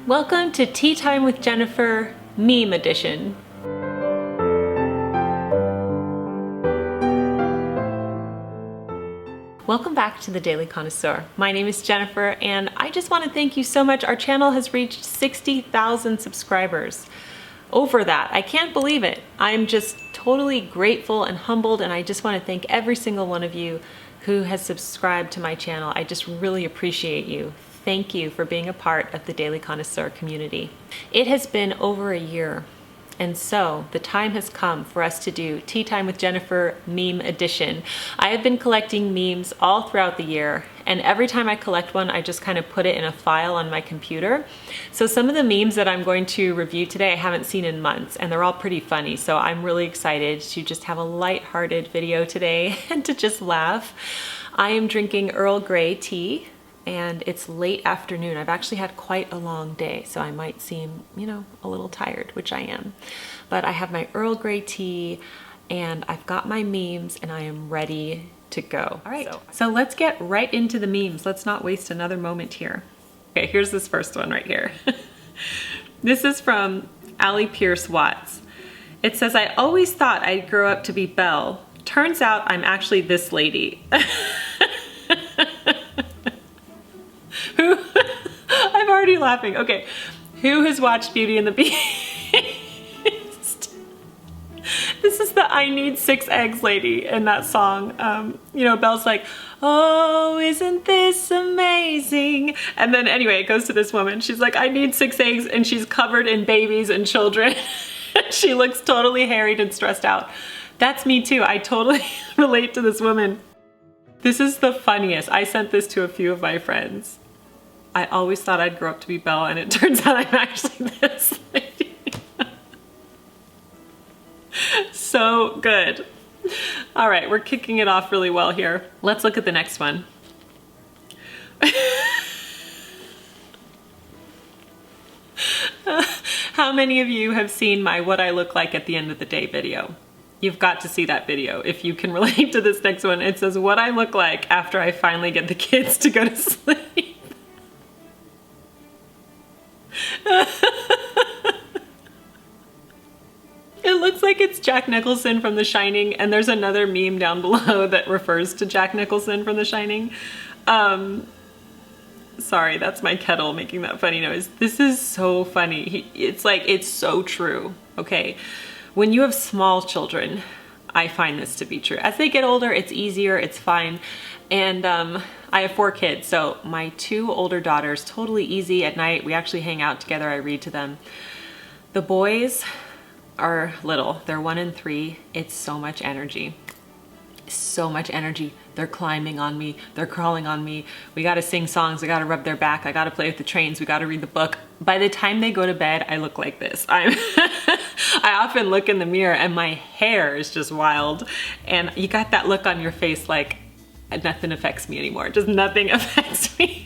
Welcome to Tea Time with Jennifer, Meme Edition. Welcome back to the Daily Connoisseur. My name is Jennifer, and I just want to thank you so much. Our channel has reached 60,000 subscribers. Over that, I can't believe it. I'm just totally grateful and humbled, and I just want to thank every single one of you who has subscribed to my channel. I just really appreciate you. Thank you for being a part of the Daily Connoisseur community. It has been over a year, and so the time has come for us to do Tea Time with Jennifer Meme Edition. I have been collecting memes all throughout the year, and every time I collect one, I just kind of put it in a file on my computer. So some of the memes that I'm going to review today, I haven't seen in months, and they're all pretty funny. So I'm really excited to just have a lighthearted video today and to just laugh. I am drinking Earl Grey tea, and it's late afternoon. I've actually had quite a long day, so I might seem, a little tired, which I am. But I have my Earl Grey tea, and I've got my memes, and I am ready to go. All right, so let's get right into the memes. Let's not waste another moment here. Okay, here's this first one right here. This is from Allie Pierce Watts. It says, "I always thought I'd grow up to be Belle. Turns out I'm actually this lady." I'm already laughing. Okay, who has watched Beauty and the Beast? This is the "I need 6 eggs" lady in that song. Belle's like, "Oh, isn't this amazing?" And then anyway, it goes to this woman. She's like, "I need 6 eggs," and she's covered in babies and children. She looks totally harried and stressed out. That's me too. I totally relate to this woman. This is the funniest. I sent this to a few of my friends. I always thought I'd grow up to be Belle, and it turns out I'm actually this lady. So good. All right, we're kicking it off really well here. Let's look at the next one. How many of you have seen my "What I Look Like at the End of the Day" video? You've got to see that video if you can relate to this next one. It says, "What I look like after I finally get the kids to go to sleep." It looks like it's Jack Nicholson from The Shining, and there's another meme down below that refers to Jack Nicholson from The Shining. Sorry, that's my kettle making that funny noise. This is so funny. It's so true, okay? When you have small children, I find this to be true. As they get older, it's easier, it's fine. And I have 4 kids, so my 2 older daughters, totally easy at night. We actually hang out together, I read to them. The boys are little, they're 1 and 3. It's so much energy. So much energy. They're climbing on me, they're crawling on me. We gotta sing songs, I gotta rub their back, I gotta play with the trains, we gotta read the book. By the time they go to bed, I look like this. I often look in the mirror and my hair is just wild. And you got that look on your face like, nothing affects me anymore. Just nothing affects me.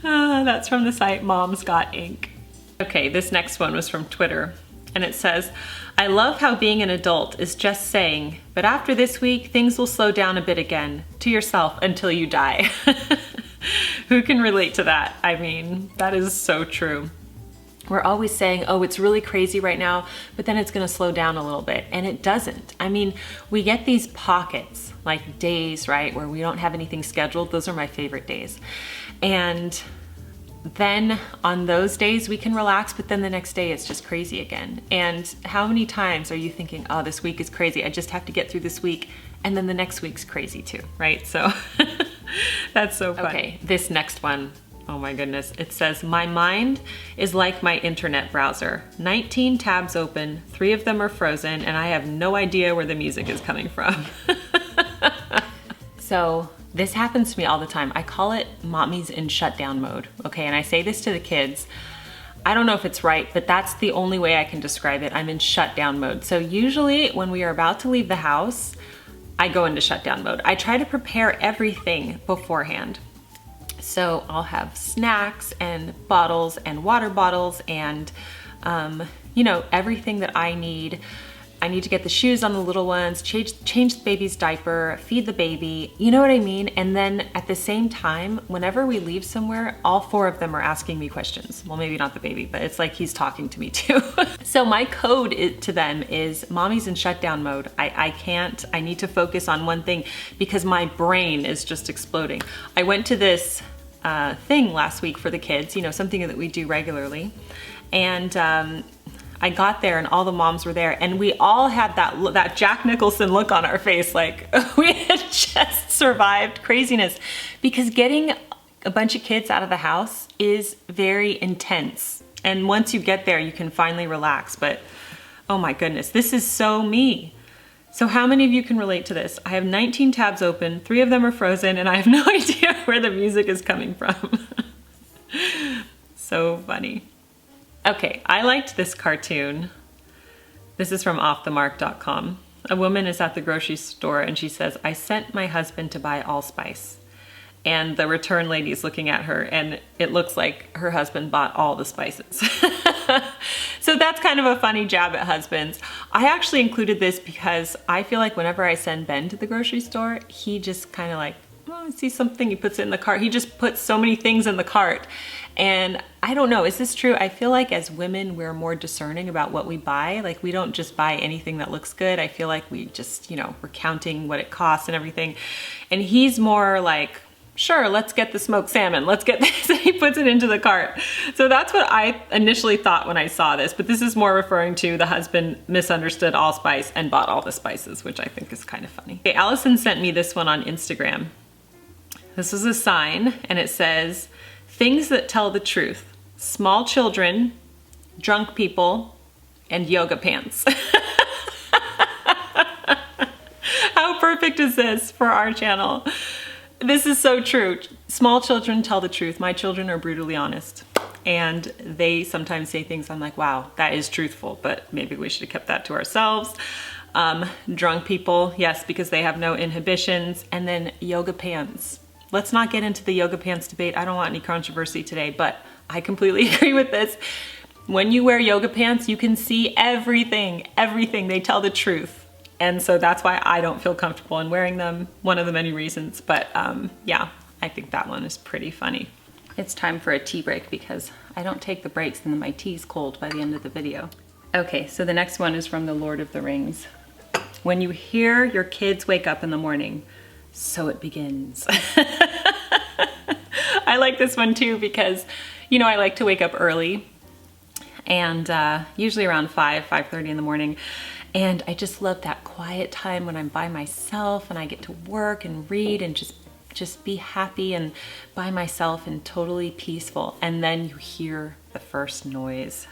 That's from the site Mom's Got Ink. Okay, this next one was from Twitter, and it says, "I love how being an adult is just saying, but after this week, things will slow down a bit again. To yourself until you die." Who can relate to that? I mean, that is so true. We're always saying, oh, it's really crazy right now, but then it's gonna slow down a little bit, and it doesn't. I mean, we get these pockets, like days, right, where we don't have anything scheduled. Those are my favorite days. And then on those days we can relax, but then the next day it's just crazy again. And how many times are you thinking, oh, this week is crazy, I just have to get through this week, and then the next week's crazy too, right? So that's so funny. Okay, this next one, oh my goodness. It says, "My mind is like my internet browser. 19 tabs open, 3 of them are frozen, and I have no idea where the music is coming from." So this happens to me all the time. I call it mommy's in shutdown mode, okay? And I say this to the kids. I don't know if it's right, but that's the only way I can describe it. I'm in shutdown mode. So usually when we are about to leave the house, I go into shutdown mode. I try to prepare everything beforehand. So I'll have snacks and bottles and water bottles and, everything that I need I need to get the shoes on the little ones, change the baby's diaper, feed the baby, you know what I mean? And then at the same time, whenever we leave somewhere, all 4 of them are asking me questions. Well, maybe not the baby, but it's like he's talking to me too. So my code to them is mommy's in shutdown mode. I need to focus on one thing because my brain is just exploding. I went to this thing last week for the kids, you know, something that we do regularly. And I got there and all the moms were there and we all had that Jack Nicholson look on our face, like we had just survived craziness, because getting a bunch of kids out of the house is very intense. And once you get there, you can finally relax. But oh my goodness, this is so me. So how many of you can relate to this? I have 19 tabs open, 3 of them are frozen, and I have no idea where the music is coming from. So funny. Okay, I liked this cartoon. This is from offthemark.com. A woman is at the grocery store and she says, I sent my husband to buy allspice. And the return lady is looking at her and it looks like her husband bought all the spices. So that's kind of a funny jab at husbands. I actually included this because I feel like whenever I send Ben to the grocery store, he just kind of like, oh, I see something, he puts it in the cart. He just puts so many things in the cart. And I don't know, is this true? I feel like as women, we're more discerning about what we buy. Like we don't just buy anything that looks good. I feel like we just, you know, we're counting what it costs and everything. And he's more like, sure, let's get the smoked salmon. Let's get this. And he puts it into the cart. So that's what I initially thought when I saw this. But this is more referring to the husband misunderstood allspice and bought all the spices, which I think is kind of funny. Okay, Allison sent me this one on Instagram. This is a sign and it says, things that tell the truth, small children, drunk people, and yoga pants. How perfect is this for our channel? This is so true. Small children tell the truth. My children are brutally honest. And they sometimes say things I'm like, wow, that is truthful, but maybe we should have kept that to ourselves. Drunk people, yes, because they have no inhibitions. And then yoga pants. Let's not get into the yoga pants debate. I don't want any controversy today, but I completely agree with this. When you wear yoga pants, you can see everything, They tell the truth. And so that's why I don't feel comfortable in wearing them. One of the many reasons, but yeah, I think that one is pretty funny. It's time for a tea break because I don't take the breaks and then my tea's cold by the end of the video. Okay, so the next one is from The Lord of the Rings. When you hear your kids wake up in the morning, so it begins. I like this one too because, you know, I like to wake up early and usually around 5:30 in the morning. And I just love that quiet time when I'm by myself and I get to work and read and just be happy and by myself and totally peaceful. And then you hear the first noise.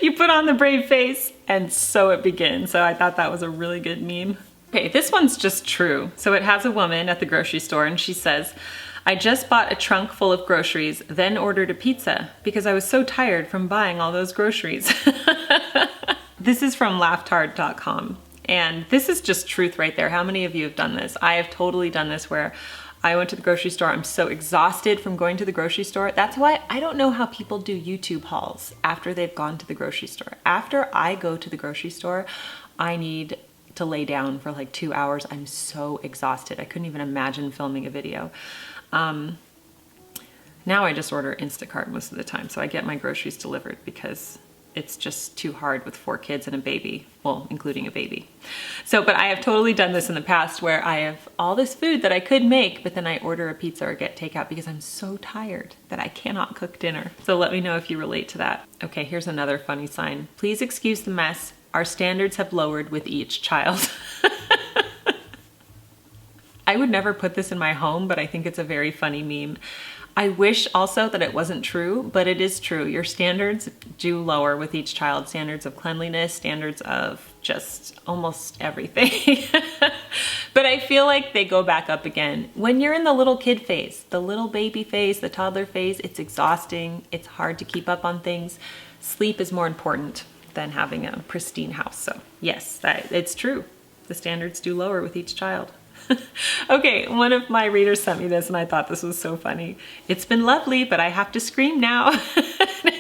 You put on the brave face and so it begins. So I thought that was a really good meme. Okay, this one's just true. So it has a woman at the grocery store and she says, I just bought a trunk full of groceries, then ordered a pizza because I was so tired from buying all those groceries. This is from laughtard.com. And this is just truth right there. How many of you have done this? I have totally done this where I went to the grocery store. I'm so exhausted from going to the grocery store. That's why I don't know how people do YouTube hauls after they've gone to the grocery store. After I go to the grocery store, I need to lay down for like 2 hours. I'm so exhausted. I couldn't even imagine filming a video. Now I just order Instacart most of the time. So I get my groceries delivered because it's just too hard with 4 kids and a baby, well, including a baby. So, but I have totally done this in the past where I have all this food that I could make, but then I order a pizza or get takeout because I'm so tired that I cannot cook dinner. So let me know if you relate to that. Okay, here's another funny sign. Please excuse the mess. Our standards have lowered with each child. I would never put this in my home, but I think it's a very funny meme. I wish also that it wasn't true, but it is true. Your standards do lower with each child. Standards of cleanliness, standards of just almost everything. But I feel like they go back up again. When you're in the little kid phase, the little baby phase, the toddler phase, it's exhausting. It's hard to keep up on things. Sleep is more important than having a pristine house. So yes, it's true. The standards do lower with each child. Okay, one of my readers sent me this and I thought this was so funny. It's been lovely, but I have to scream now.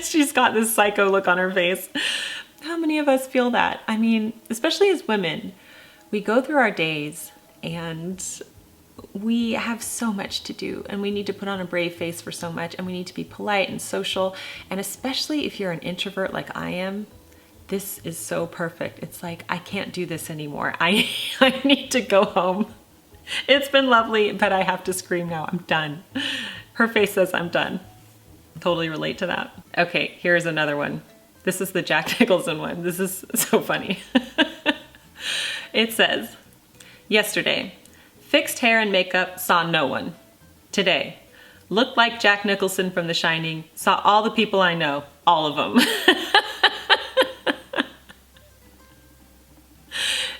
She's got this psycho look on her face. How many of us feel that? I mean, especially as women, we go through our days and we have so much to do, and we need to put on a brave face for so much, and we need to be polite and social. And especially if you're an introvert like I am, this is so perfect. It's like, I can't do this anymore. I need to go home. It's been lovely, but I have to scream now. I'm done. Her face says I'm done. Totally relate to that. Okay, here's another one. This is the Jack Nicholson one. This is so funny. It says, yesterday, fixed hair and makeup, saw no one. Today, looked like Jack Nicholson from The Shining, saw all the people I know, all of them.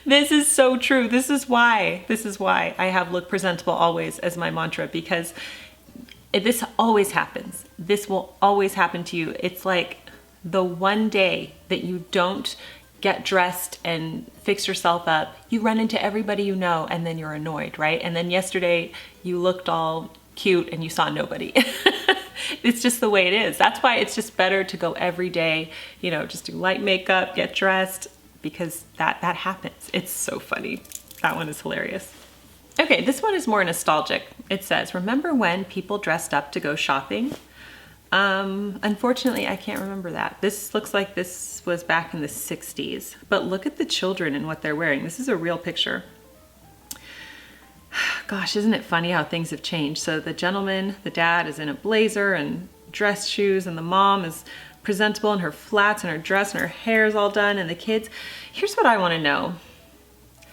This is so true. This is why I have look presentable always as my mantra, because this always happens. This will always happen to you. It's like the one day that you don't get dressed and fix yourself up, you run into everybody you know, and then you're annoyed, right? And then yesterday you looked all cute and you saw nobody. It's just the way it is. That's why it's just better to go every day, you know, just do light makeup, get dressed, because that happens. It's so funny. That one is hilarious. Okay, this one is more nostalgic. It says, remember when people dressed up to go shopping? Unfortunately, I can't remember that. This looks like this was back in the 60s, but look at the children and what they're wearing. This is a real picture. Gosh, isn't it funny how things have changed? So the gentleman, the dad, is in a blazer and dress shoes, and the mom is presentable in her flats and her dress and her hair is all done, and the kids. Here's what I want to know.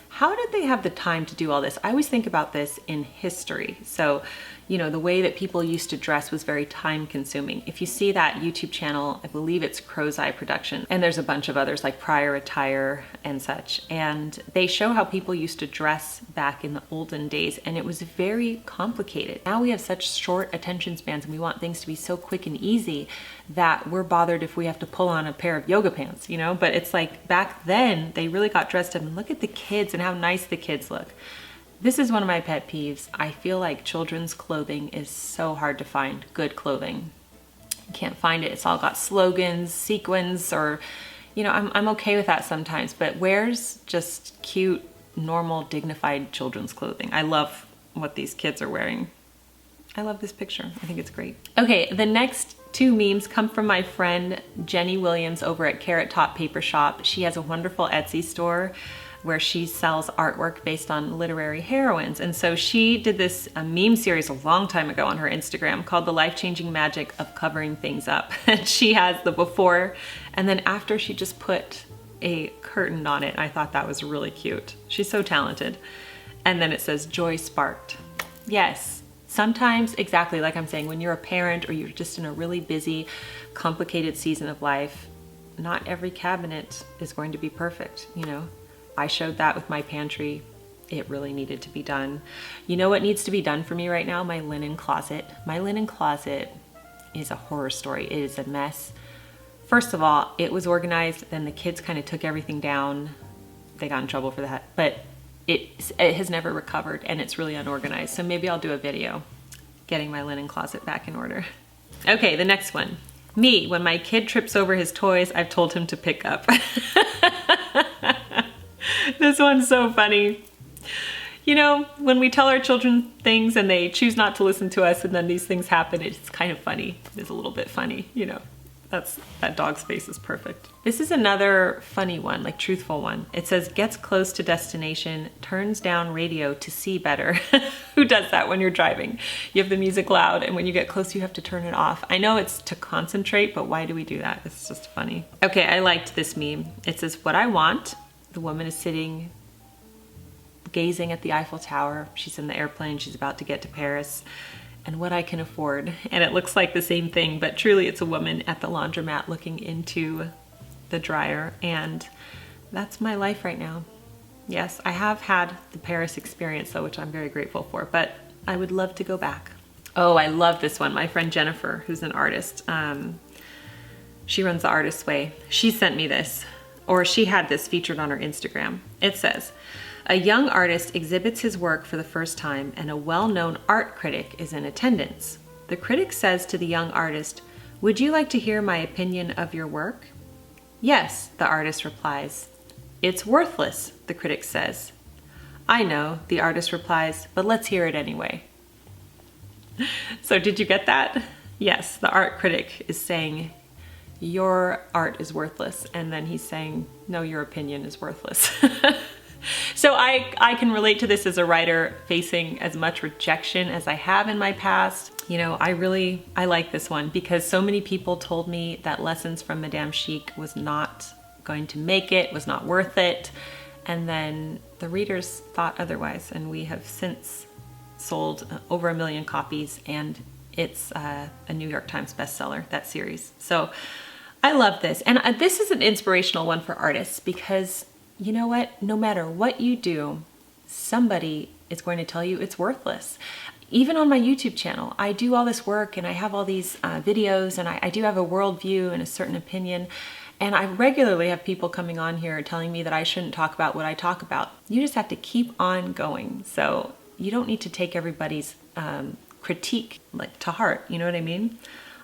How did they have the time to do all this? I always think about this in history. So, you know, the way that people used to dress was very time consuming. If you see that YouTube channel, I believe it's Crow's Eye Production, and there's a bunch of others like Prior Attire and such. And they show how people used to dress back in the olden days, and it was very complicated. Now we have such short attention spans, and we want things to be so quick and easy that we're bothered if we have to pull on a pair of yoga pants, you know? But it's like back then, they really got dressed up, and look at the kids and how nice the kids look. This is one of my pet peeves. I feel like children's clothing is so hard to find, good clothing. You can't find it. It's all got slogans, sequins, or, you know, I'm okay with that sometimes, but where's just cute, normal, dignified children's clothing? I love what these kids are wearing. I love this picture. I think it's great. Okay, the next two memes come from my friend Jenny Williams over at Carrot Top Paper Shop. She has a wonderful Etsy store where she sells artwork based on literary heroines. And so she did this meme series a long time ago on her Instagram called The Life-Changing Magic of Covering Things Up. And she has the before, and then after she just put a curtain on it. I thought that was really cute. She's so talented. And then it says, joy sparked. Yes, sometimes, exactly like I'm saying, when you're a parent or you're just in a really busy, complicated season of life, not every cabinet is going to be perfect, you know? I showed that with my pantry. It really needed to be done. You know what needs to be done for me right now? My linen closet. My linen closet is a horror story. It is a mess. First of all, it was organized, then the kids kind of took everything down. They got in trouble for that, but it has never recovered, and it's really unorganized. So maybe I'll do a video getting my linen closet back in order. Okay, the next one. Me, when my kid trips over his toys, I've told him to pick up. This one's so funny. You know, when we tell our children things and they choose not to listen to us and then these things happen, it's kind of funny. It's a little bit funny, you know. That dog's face is perfect. This is another funny one, like truthful one. It says, gets close to destination, turns down radio to see better. Who does that when you're driving? You have the music loud, and when you get close, you have to turn it off. I know it's to concentrate, but why do we do that? It's just funny. Okay, I liked this meme. It says, what I want. The woman is sitting, gazing at the Eiffel Tower. She's in the airplane, she's about to get to Paris. And what I can afford. And it looks like the same thing, but truly it's a woman at the laundromat looking into the dryer. And that's my life right now. Yes, I have had the Paris experience though, which I'm very grateful for, but I would love to go back. Oh, I love this one. My friend Jennifer, who's an artist, she runs The Artist's Way. She sent me this, or she had this featured on her Instagram. It says, a young artist exhibits his work for the first time and a well-known art critic is in attendance. The critic says to the young artist, would you like to hear my opinion of your work? Yes, the artist replies. It's worthless, the critic says. I know, the artist replies, but let's hear it anyway. So did you get that? Yes, the art critic is saying, your art is worthless. And then he's saying, no, your opinion is worthless. So I can relate to this as a writer facing as much rejection as I have in my past. You know, I like this one because so many people told me that Lessons from Madame Chic was not going to make it, was not worth it. And then the readers thought otherwise, and we have since sold over 1 million copies, and it's a New York Times bestseller, that series. So I love this. And this is an inspirational one for artists because you know what? No matter what you do, somebody is going to tell you it's worthless. Even on my YouTube channel, I do all this work and I have all these videos, and I do have a worldview and a certain opinion. And I regularly have people coming on here telling me that I shouldn't talk about what I talk about. You just have to keep on going. So you don't need to take everybody's critique like to heart. You know what I mean?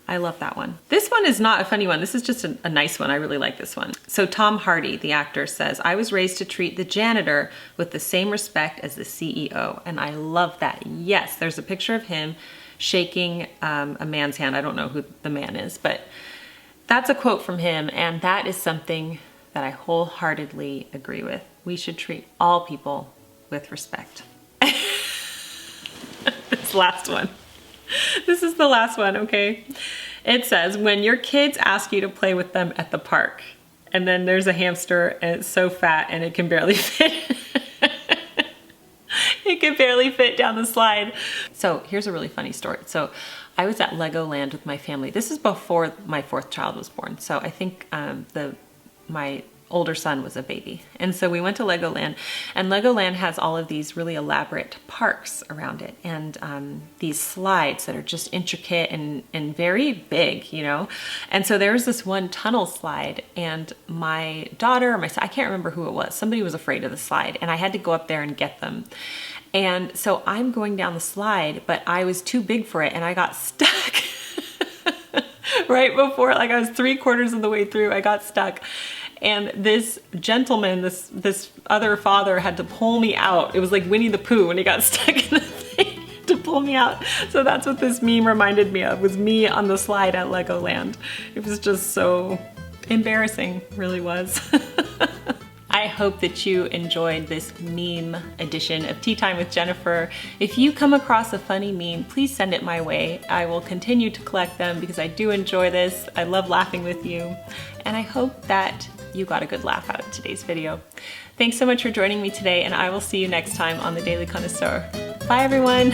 I love that one. This one is not a funny one. This is just a nice one. I really like this one. So Tom Hardy, the actor, says, I was raised to treat the janitor with the same respect as the CEO. And I love that. Yes, there's a picture of him shaking a man's hand. I don't know who the man is, but that's a quote from him. And that is something that I wholeheartedly agree with. We should treat all people with respect. This last one. This is the last one, okay? It says, when your kids ask you to play with them at the park, and then there's a hamster and it's so fat and it can barely fit. It can barely fit down the slide. So here's a really funny story. So I was at Legoland with my family. This is before my 4th child was born. So I think my older son was a baby. And so we went to Legoland, and Legoland has all of these really elaborate parks around it, and these slides that are just intricate and very big, you know? And so there was this one tunnel slide, and my daughter or my son, I can't remember who it was, somebody was afraid of the slide, and I had to go up there and get them. And so I'm going down the slide, but I was too big for it and I got stuck. Right before, like I was 3/4 of the way through, I got stuck. And this gentleman, this other father had to pull me out. It was like Winnie the Pooh when he got stuck in the thing to pull me out. So that's what this meme reminded me of, was me on the slide at Legoland. It was just so embarrassing, really was. I hope that you enjoyed this meme edition of Tea Time with Jennifer. If you come across a funny meme, please send it my way. I will continue to collect them because I do enjoy this. I love laughing with you. And I hope that you got a good laugh out of today's video. Thanks so much for joining me today, and I will see you next time on the Daily Connoisseur. Bye everyone.